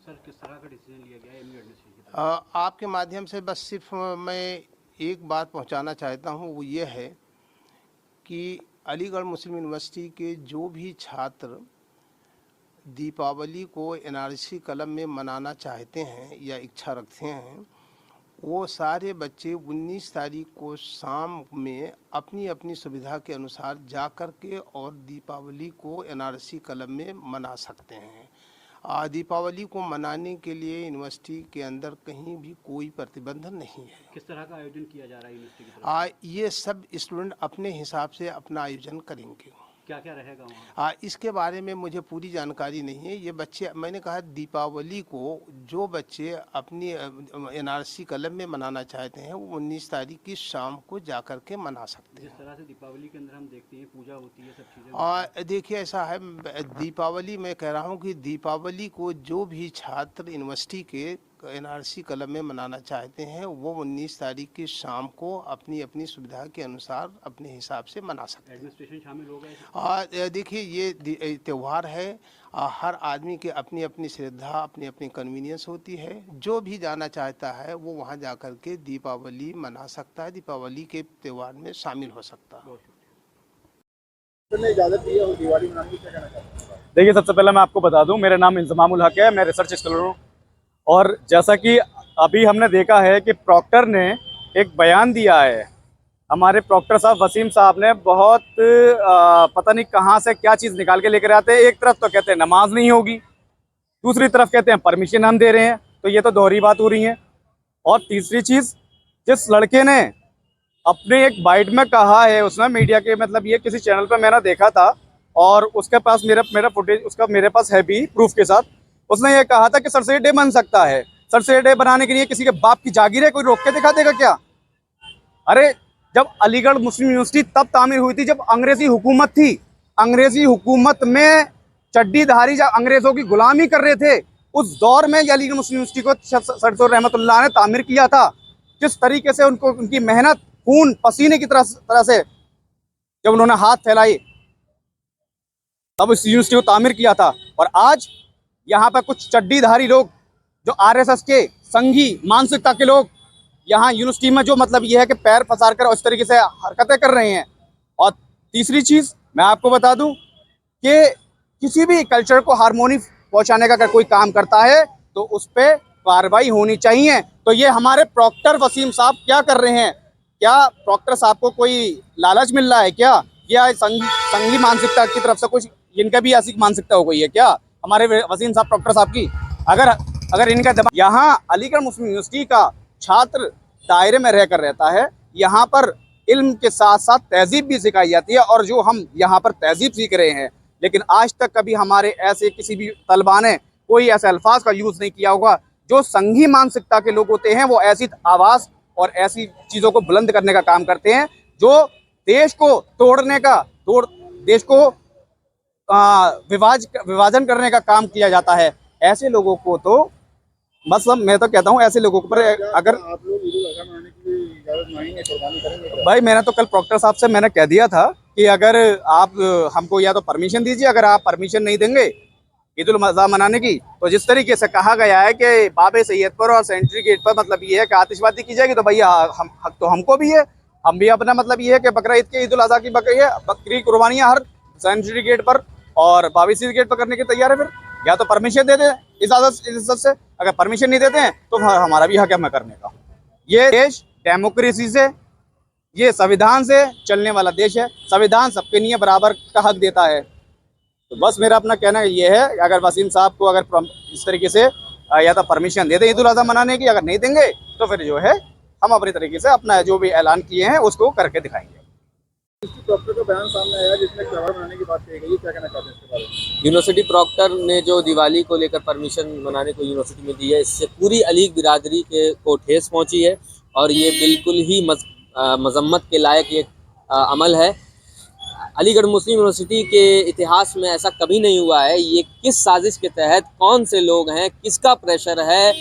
Sir किस तरह का डिसीजन लिया गया है एमयू एडमिनिस्ट्रेशन की तरफ आपके माध्यम से बस सिर्फ मैं एक बात पहुंचाना चाहता हूं, वो ये है कि अलीगढ़ मुस्लिम यूनिवर्सिटी के जो भी छात्र दीपावली को एनआरसी कलम में मनाना चाहते हैं या इच्छा रखते हैं, वो सारे बच्चे 19 तारीख को शाम में अपनी अपनी सुविधा के अनुसार जा कर के और दीपावली को एनआरसी कलम में मना सकते हैं। दीपावली को मनाने के लिए यूनिवर्सिटी के अंदर कहीं भी कोई प्रतिबंध नहीं है। किस तरह का आयोजन किया जा रहा है यूनिवर्सिटी की तरफ से? ये सब स्टूडेंट अपने हिसाब से अपना आयोजन करेंगे। क्या क्या रहेगा वहाँ? इसके बारे में मुझे पूरी जानकारी नहीं है। ये बच्चे, मैंने कहा दीपावली को जो बच्चे अपनी एनआरसी कलम में मनाना चाहते हैं वो 19 तारीख की शाम को जा कर के मना सकते हैं। जिस तरह से दीपावली के अंदर हम देखते हैं पूजा होती है, सब चीज़ें और देखिए ऐसा है, दीपावली मैं कह रहा हूँ कि दीपावली को जो भी छात्र यूनिवर्सिटी के एनआरसी कलम में मनाना चाहते हैं वो 19 तारीख की शाम को अपनी अपनी सुविधा के अनुसार अपने हिसाब से मना सकते हैं। एडमिनिस्ट्रेशन शामिल होगा इसमें? और देखिए ये त्यौहार है, हर आदमी की अपनी अपनी श्रद्धा, अपनी अपनी कन्वीनियंस होती है। जो भी जाना चाहता है वो वहाँ जा कर के दीपावली मना सकता है, दीपावली के त्यौहार में शामिल हो सकता है। इजाजत दी है और दिवाली मनाने की क्या कहना चाहते हैं? देखिए, सबसे पहले मैं आपको बता दूं, मेरा नाम इंजमामुल हक है, मैं रिसर्च स्कॉलर हूँ। और जैसा कि अभी हमने देखा है कि प्रॉक्टर ने एक बयान दिया है, हमारे प्रॉक्टर साहब वसीम साहब ने बहुत पता नहीं कहाँ से क्या चीज़ निकाल के लेकर आते हैं। एक तरफ तो कहते हैं नमाज नहीं होगी, दूसरी तरफ कहते हैं परमिशन हम दे रहे हैं, तो ये तो दोहरी बात हो रही है। और तीसरी चीज़, जिस लड़के ने अपने एक बाइट में कहा है, उसने मीडिया के मतलब ये किसी चैनल पर मैंने देखा था और उसके पास मेरा फुटेज उसका मेरे पास है भी प्रूफ के साथ। उसने ये कहा था कि सरसरी डे बन सकता है। सरसरी डे बनाने के लिए किसी के बाप की जागीर है, कोई रोक के दिखा देगा क्या? अरे जब अलीगढ़ मुस्लिम यूनिवर्सिटी तब तामीर हुई थी जब अंग्रेजी हुकूमत थी। अंग्रेजी हुकूमत में चड्डीधारी जब अंग्रेजों की गुलामी कर रहे थे, उस दौर में अलीगढ़ मुस्लिम यूनिवर्सिटी को सर रहमतुल्लाह ने तामीर किया था। जिस तरीके से उनको उनकी मेहनत, खून पसीने की तरह से जब उन्होंने हाथ फैलाई तब इस यूनिवर्सिटी को तामीर किया था। और आज यहाँ पर कुछ चड्डीधारी लोग जो आरएसएस के संघी मानसिकता के लोग यहाँ यूनिवर्सिटी में जो मतलब ये है कि पैर फंसा कर इस तरीके से हरकतें कर रहे हैं। और तीसरी चीज़ मैं आपको बता दूं कि किसी भी कल्चर को हार्मोनी पहुँचाने का अगर कोई काम करता है तो उस पर कार्रवाई होनी चाहिए। तो ये हमारे प्रॉक्टर वसीम साहब क्या कर रहे हैं? क्या प्रॉक्टर साहब को कोई लालच मिल रहा है क्या? या संघी मानसिकता की तरफ से कुछ इनका भी ऐसी मानसिकता हो गई है क्या हमारे वसीम साहब प्रॉक्टर साहब की? अगर इनका दबाव, यहाँ अलीगढ़ मुस्लिम यूनिवर्सिटी का छात्र दायरे में रहकर रहता है, यहाँ पर इल्म के साथ साथ तहजीब भी सिखाई जाती है। और जो हम यहाँ पर तहजीब सीख रहे हैं, लेकिन आज तक कभी हमारे ऐसे किसी भी तलबा ने कोई ऐसे अल्फाज का यूज़ नहीं किया होगा। जो संघी मानसिकता के लोग होते हैं वो ऐसी आवाज़ और ऐसी चीज़ों को बुलंद करने का काम करते हैं जो देश को तोड़ने का, देश को विभाजन करने का काम किया जाता है। ऐसे लोगों को तो मतलब मैं तो कहता हूँ ऐसे लोगों पर अगर आप लोग ईद उल अज़हा मनाने की इजाजत मांगेंगे, कुर्बानी करेंगे क्या? भाई, मैंने तो कल प्रॉक्टर साहब से मैंने कह दिया था कि अगर आप हमको या तो परमिशन दीजिए, अगर आप परमिशन नहीं देंगे ईद उल अज़हा मनाने की, तो जिस तरीके से कहा गया है कि बाबे सैयद पर और सेंट्री गेट पर मतलब ये है कि आतिशबाजी की जाएगी, तो भैया हक तो हमको भी है। हम भी अपना मतलब ये है कि बकरा ईद के ईद उल अज़हा की बकरी कुर्बानियाँ हर सेंट्री गेट पर और बाबे सैयद गेट पर करने की तैयार है। फिर या तो परमिशन दे दें इजाज़त से, अगर परमिशन नहीं देते हैं तो हमारा भी हक है करने का। ये देश डेमोक्रेसी से, ये संविधान से चलने वाला देश है। संविधान सबके लिए बराबर का हक देता है। तो बस मेरा अपना कहना ये है, अगर वसीम साहब को अगर इस तरीके से या तो परमिशन दे दें ईद उल अज़हा मनाने की, अगर नहीं देंगे तो फिर जो है हम अपनी तरीके से अपना जो भी ऐलान किए हैं उसको करके दिखाएंगे। प्रॉक्टर का बयान सामने आया जिसमें त्यौहार मनाने की बात कही गई, क्या कहना चाहते हैं इसके बारे में? यूनिवर्सिटी प्रॉक्टर ने जो दिवाली को लेकर परमिशन मनाने को यूनिवर्सिटी में दी है, इससे पूरी अलीग बिरादरी को ठेस पहुंची है और ये बिल्कुल ही मजम्मत के लायक ये अमल है। अलीगढ़ मुस्लिम यूनिवर्सिटी के इतिहास में ऐसा कभी नहीं हुआ है। ये किस साजिश के तहत, कौन से लोग हैं, किसका प्रेशर है,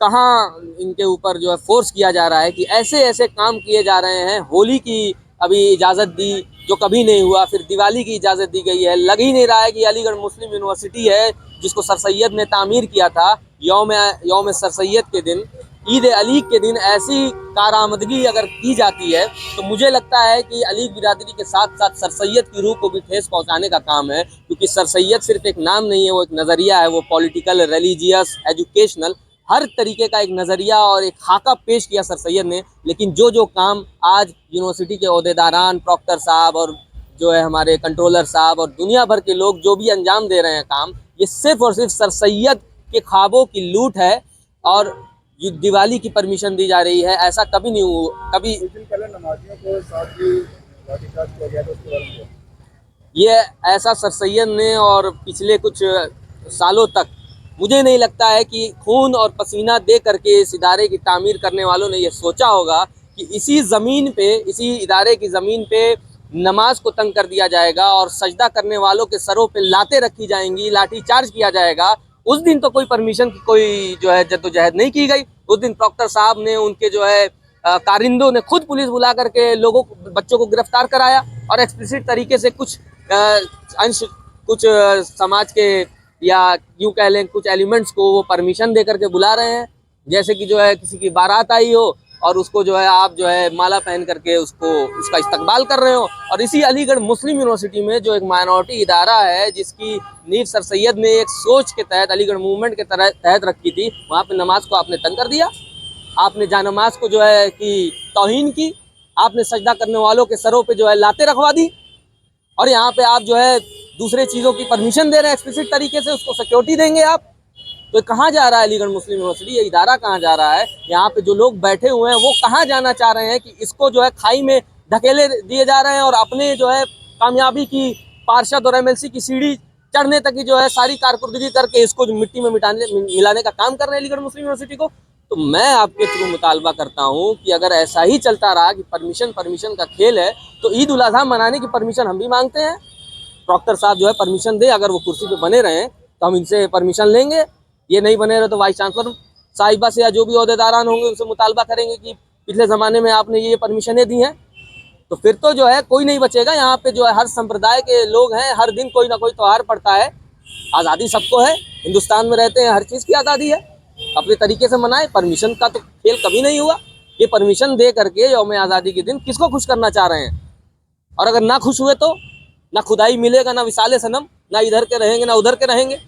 कहाँ इनके ऊपर जो है फोर्स किया जा रहा है कि ऐसे ऐसे काम किए जा रहे हैं। होली की अभी इजाज़त दी जो कभी नहीं हुआ। फिर दिवाली की इजाज़त दी गई है। लग ही नहीं रहा है कि अलीगढ़ मुस्लिम यूनिवर्सिटी है जिसको सर सैयद ने तामीर किया था, यौम सर सैयद के दिन, ईद अली के दिन ऐसी कारामदगी अगर की जाती है तो मुझे लगता है कि अली बिरादरी के साथ साथ सर सैयद की रूह को भी ठेस पहुंचाने का काम है। क्योंकि सर सैयद सिर्फ एक नाम नहीं है, वो एक नज़रिया है। वो पॉलिटिकल, रिलीजियस, एजुकेशनल, हर तरीके का एक नज़रिया और एक खाका पेश किया सर सैयद ने। लेकिन जो काम आज यूनिवर्सिटी के ओहदेदारान, प्रॉक्टर साहब और जो है हमारे कंट्रोलर साहब और दुनिया भर के लोग जो भी अंजाम दे रहे हैं काम, ये सिर्फ और सिर्फ सर सैयद के ख्वाबों की लूट है। और ये दिवाली की परमिशन दी जा रही है, ऐसा कभी नहीं हुआ। कभी कुछ दिन पहले नमाजियों को साथ ही लाठीचार्ज किया गया था, उसके बारे में ये ऐसा सर सैयद ने और पिछले कुछ सालों तक मुझे नहीं लगता है कि खून और पसीना दे करके इस इदारे की तामीर करने वालों ने ये सोचा होगा कि इसी ज़मीन पे, इसी इदारे की ज़मीन पे नमाज को तंग कर दिया जाएगा और सजदा करने वालों के सरों पे लातें रखी जाएंगी, लाठी चार्ज किया जाएगा। उस दिन तो कोई परमिशन की कोई जो है जद्दोजहद नहीं की गई। उस दिन प्रॉक्टर साहब ने, उनके जो है कारिंदों ने खुद पुलिस बुला करके लोगों को, बच्चों को गिरफ्तार कराया और एक्सप्लिसिट तरीके से कुछ अंश, कुछ समाज के या यूँ कह लें कुछ एलिमेंट्स को वो परमिशन दे करके बुला रहे हैं। जैसे कि जो है किसी की बारात आई हो और उसको जो है आप जो है माला पहन करके उसका इस्तकबाल कर रहे हो। और इसी अलीगढ़ मुस्लिम यूनिवर्सिटी में जो एक माइनॉरिटी इदारा है जिसकी नींव सर सैयद ने एक सोच के तहत, अलीगढ़ मूवमेंट के तहत रखी थी, वहाँ पे नमाज को आपने तंग कर दिया। आपने जानमाज को जो है कि तौहीन की, आपने सजदा करने वालों के सरों पे जो है लातें रखवा दी। और यहाँ पे आप जो है दूसरे चीज़ों की परमिशन दे रहे हैं एक्सप्लिसिट तरीके से, उसको सिक्योरिटी देंगे आप। तो कहाँ जा रहा है अलीगढ़ मुस्लिम यूनिवर्सिटी? ये इदारा कहाँ जा रहा है? यहाँ पे जो लोग बैठे हुए हैं वो कहाँ जाना चाह रहे हैं कि इसको जो है खाई में धकेले दिए जा रहे हैं और अपने जो है कामयाबी की पार्षद और एमएलसी की सीढ़ी चढ़ने तक की जो है सारी कारकर्दगी करके इसको जो मिट्टी में मिलाने का काम कर रहे हैं अलीगढ़ मुस्लिम यूनिवर्सिटी को। तो मैं आपके थ्रू मुतालबा करता हूँ कि अगर ऐसा ही चलता रहा कि परमिशन का खेल है तो ईद उल अज़हा मनाने की परमिशन हम भी मांगते हैं। प्रॉक्टर साहब जो है परमिशन दे, अगर वो कुर्सी पे बने रहें तो हम इनसे परमिशन लेंगे। ये नहीं बने रहे तो वाइस चांसलर साहिबा से या जो भी ओहदेदारान होंगे उनसे मुतालबा करेंगे कि पिछले ज़माने में आपने ये परमिशनें दी हैं। तो फिर तो जो है कोई नहीं बचेगा। यहाँ पे जो है हर संप्रदाय के लोग हैं, हर दिन कोई ना कोई त्यौहार पड़ता है। आज़ादी सबको है, हिंदुस्तान में रहते हैं, हर चीज़ की आज़ादी है, अपने तरीके से मनाए। परमिशन का तो खेल कभी नहीं हुआ। ये परमिशन दे करके यौम आज़ादी के दिन किसको खुश करना चाह रहे हैं? और अगर ना खुश हुए तो ना खुदाई मिलेगा, ना विसाले सनम, ना इधर के रहेंगे ना उधर के रहेंगे।